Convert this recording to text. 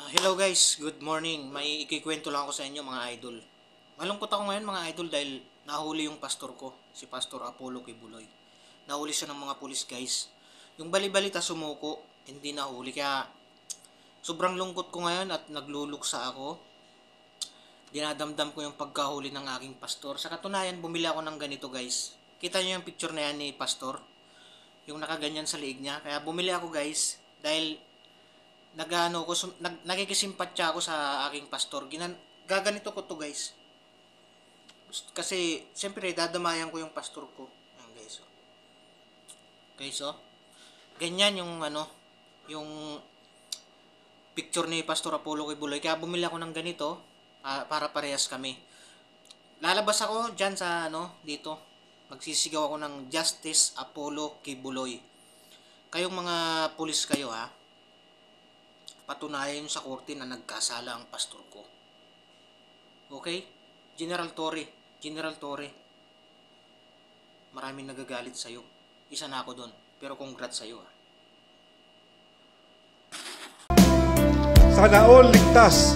Hello guys, good morning. May ikikwento lang ako sa inyo mga idol. Malungkot ako ngayon mga idol dahil nahuli yung pastor ko, si Pastor Apollo Kibuloy. Nahuli siya ng mga pulis guys. Yung bali-balita sumuko, hindi nahuli kaya sobrang lungkot ko ngayon at nagluluksa ako. Dinadamdam ko yung pagkahuli ng aking pastor. Sa katunayan, bumili ako ng ganito guys. Kita niyo yung picture na yan ni pastor? Yung nakaganyan sa liig niya. Kaya bumili ako guys dahil nagkikisimpatya ako sa aking pastor. Gaganito ko to guys. Kasi siyempre dadamayan ko yung pastor ko. Ayan guys. Oh. Guys oh. Ganyan yung yung picture ni Pastor Apollo Kibuloy. Kaya bumili ako ng ganito para parehas kami. Lalabas ako diyan sa dito. Magsisigaw ako ng Justice Apollo Kibuloy. Kayong mga pulis kayo ha. Patunayan sa korte na nagkasala ang pastor ko. Okay? General Torre, maraming nagagalit sa'yo. Isa na ako doon. Pero congrats sa'yo ah. Sana all ligtas